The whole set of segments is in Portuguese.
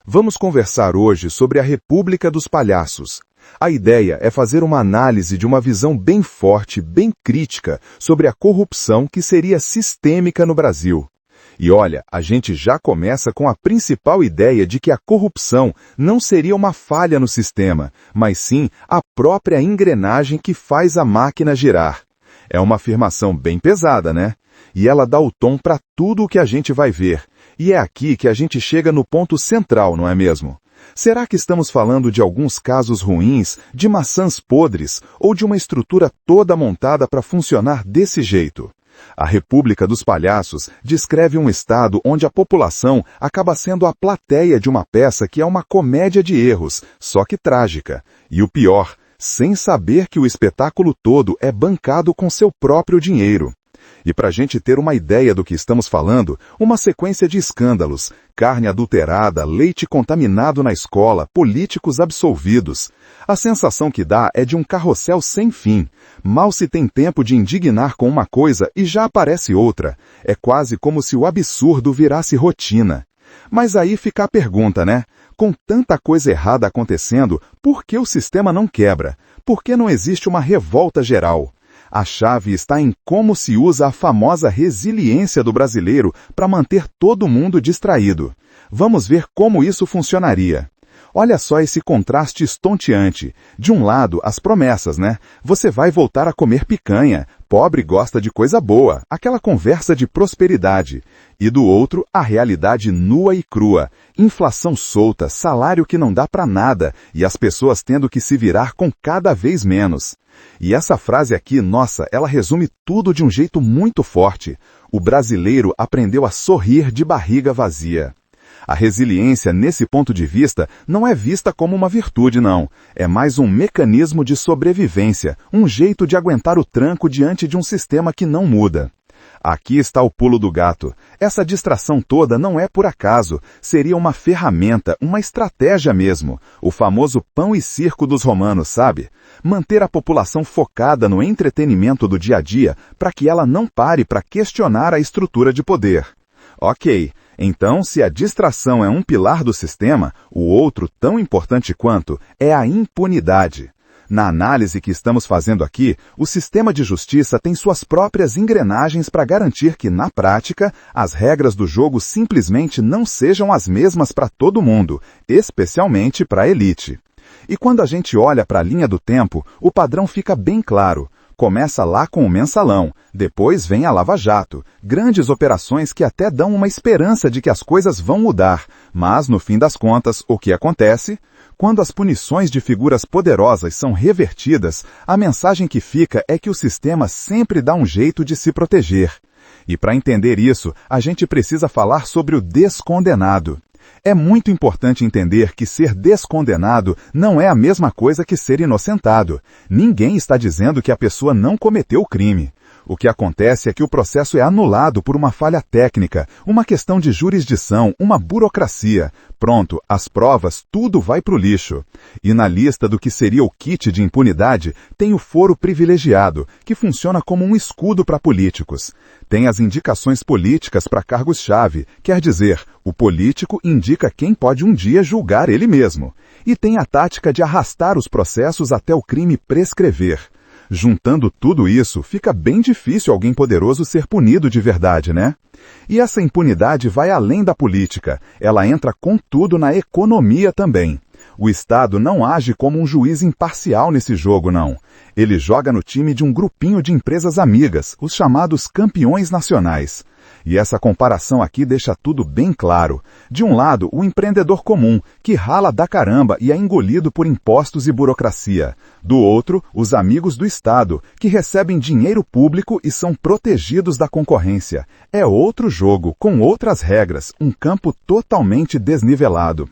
Vamos conversar hoje sobre a República dos Palhaços. A ideia é fazer uma análise de uma visão bem forte, bem crítica, sobre a corrupção que seria sistêmica no Brasil. E olha, a gente já começa com a principal ideia de que a corrupção não seria uma falha no sistema, mas sim a própria engrenagem que faz a máquina girar. É uma afirmação bem pesada, né? E ela dá o tom para tudo o que a gente vai ver. E é aqui que a gente chega no ponto central, não é mesmo? Será que estamos falando de alguns casos ruins, de maçãs podres, ou de uma estrutura toda montada para funcionar desse jeito? A República dos Palhaços descreve um estado onde a população acaba sendo a plateia de uma peça que é uma comédia de erros, só que trágica. E o pior, sem saber que o espetáculo todo é bancado com seu próprio dinheiro. E para a gente ter uma ideia do que estamos falando, uma sequência de escândalos, carne adulterada, leite contaminado na escola, políticos absolvidos. A sensação que dá é de um carrossel sem fim. Mal se tem tempo de indignar com uma coisa e já aparece outra. É quase como se o absurdo virasse rotina. Mas aí fica a pergunta, né? Com tanta coisa errada acontecendo, por que o sistema não quebra? Por que não existe uma revolta geral? A chave está em como se usa a famosa resiliência do brasileiro para manter todo mundo distraído. Vamos ver como isso funcionaria. Olha só esse contraste estonteante. De um lado, as promessas, né? Você vai voltar a comer picanha. Pobre gosta de coisa boa. Aquela conversa de prosperidade. E do outro, a realidade nua e crua. Inflação solta, salário que não dá para nada. E as pessoas tendo que se virar com cada vez menos. E essa frase aqui, nossa, ela resume tudo de um jeito muito forte. O brasileiro aprendeu a sorrir de barriga vazia. A resiliência, nesse ponto de vista, não é vista como uma virtude, não. É mais um mecanismo de sobrevivência, um jeito de aguentar o tranco diante de um sistema que não muda. Aqui está o pulo do gato. Essa distração toda não é por acaso. Seria uma ferramenta, uma estratégia mesmo. O famoso pão e circo dos romanos, sabe? Manter a população focada no entretenimento do dia a dia para que ela não pare para questionar a estrutura de poder. Ok. Então, se a distração é um pilar do sistema, o outro, tão importante quanto, é a impunidade. Na análise que estamos fazendo aqui, o sistema de justiça tem suas próprias engrenagens para garantir que, na prática, as regras do jogo simplesmente não sejam as mesmas para todo mundo, especialmente para a elite. E quando a gente olha para a linha do tempo, o padrão fica bem claro. Começa lá com o mensalão, depois vem a Lava Jato, grandes operações que até dão uma esperança de que as coisas vão mudar, mas, no fim das contas, o que acontece? Quando as punições de figuras poderosas são revertidas, a mensagem que fica é que o sistema sempre dá um jeito de se proteger. E para entender isso, a gente precisa falar sobre o descondenado. É muito importante entender que ser descondenado não é a mesma coisa que ser inocentado. Ninguém está dizendo que a pessoa não cometeu o crime. O que acontece é que o processo é anulado por uma falha técnica, uma questão de jurisdição, uma burocracia. Pronto, as provas, tudo vai para o lixo. E na lista do que seria o kit de impunidade, tem o foro privilegiado, que funciona como um escudo para políticos. Tem as indicações políticas para cargos-chave, quer dizer, o político indica quem pode um dia julgar ele mesmo. E tem a tática de arrastar os processos até o crime prescrever. Juntando tudo isso, fica bem difícil alguém poderoso ser punido de verdade, né? E essa impunidade vai além da política. Ela entra com tudo na economia também. O Estado não age como um juiz imparcial nesse jogo, não. Ele joga no time de um grupinho de empresas amigas, os chamados campeões nacionais. E essa comparação aqui deixa tudo bem claro. De um lado, o empreendedor comum, que rala da caramba e é engolido por impostos e burocracia. Do outro, os amigos do Estado, que recebem dinheiro público e são protegidos da concorrência. É outro jogo, com outras regras, um campo totalmente desnivelado.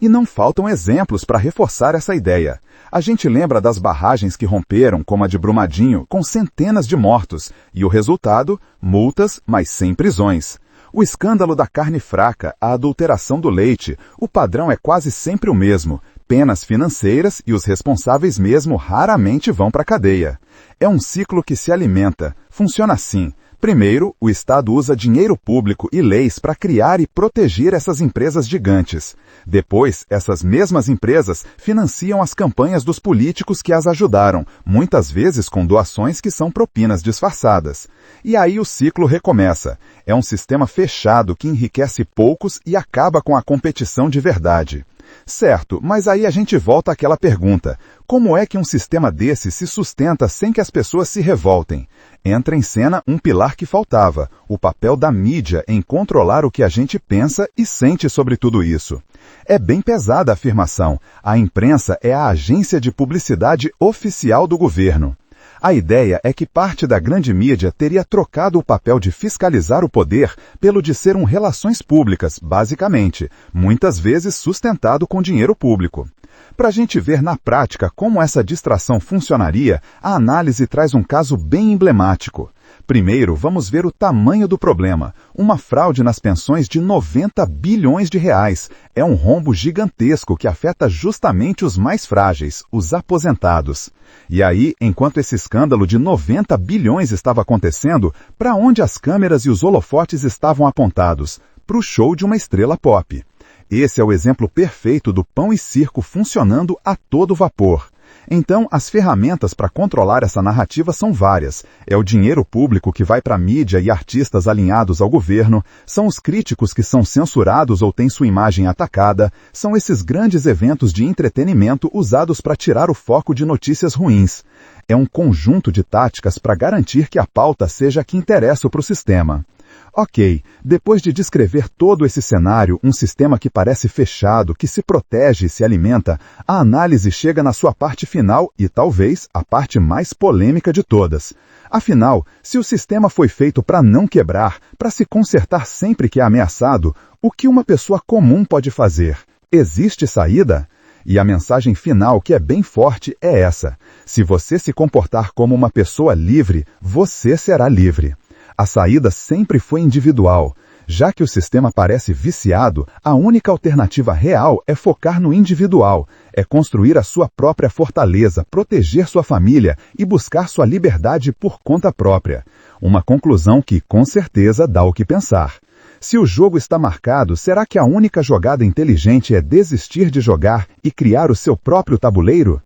E não faltam exemplos para reforçar essa ideia. A gente lembra das barragens que romperam, como a de Brumadinho, com centenas de mortos, e o resultado? Multas, mas sem prisões. O escândalo da carne fraca, a adulteração do leite, o padrão é quase sempre o mesmo. Penas financeiras e os responsáveis mesmo raramente vão para a cadeia. É um ciclo que se alimenta. Funciona assim. Primeiro, o Estado usa dinheiro público e leis para criar e proteger essas empresas gigantes. Depois, essas mesmas empresas financiam as campanhas dos políticos que as ajudaram, muitas vezes com doações que são propinas disfarçadas. E aí o ciclo recomeça. É um sistema fechado que enriquece poucos e acaba com a competição de verdade. Certo, mas aí a gente volta àquela pergunta: como é que um sistema desse se sustenta sem que as pessoas se revoltem? Entra em cena um pilar que faltava: o papel da mídia em controlar o que a gente pensa e sente sobre tudo isso. É bem pesada a afirmação: a imprensa é a agência de publicidade oficial do governo. A ideia é que parte da grande mídia teria trocado o papel de fiscalizar o poder pelo de ser um relações públicas, basicamente, muitas vezes sustentado com dinheiro público. Para a gente ver na prática como essa distração funcionaria, a análise traz um caso bem emblemático. Primeiro, vamos ver o tamanho do problema. Uma fraude nas pensões de 90 bilhões de reais. É um rombo gigantesco que afeta justamente os mais frágeis, os aposentados. E aí, enquanto esse escândalo de 90 bilhões estava acontecendo, para onde as câmeras e os holofotes estavam apontados? Para o show de uma estrela pop. Esse é o exemplo perfeito do pão e circo funcionando a todo vapor. Então, as ferramentas para controlar essa narrativa são várias. É o dinheiro público que vai para a mídia e artistas alinhados ao governo, são os críticos que são censurados ou têm sua imagem atacada, são esses grandes eventos de entretenimento usados para tirar o foco de notícias ruins. É um conjunto de táticas para garantir que a pauta seja a que interessa para o sistema. Ok, depois de descrever todo esse cenário, um sistema que parece fechado, que se protege e se alimenta, a análise chega na sua parte final e talvez a parte mais polêmica de todas. Afinal, se o sistema foi feito para não quebrar, para se consertar sempre que é ameaçado, o que uma pessoa comum pode fazer? Existe saída? E a mensagem final, que é bem forte, é essa: se você se comportar como uma pessoa livre, você será livre. A saída sempre foi individual. Já que o sistema parece viciado, a única alternativa real é focar no individual, é construir a sua própria fortaleza, proteger sua família e buscar sua liberdade por conta própria. Uma conclusão que, com certeza, dá o que pensar. Se o jogo está marcado, será que a única jogada inteligente é desistir de jogar e criar o seu próprio tabuleiro?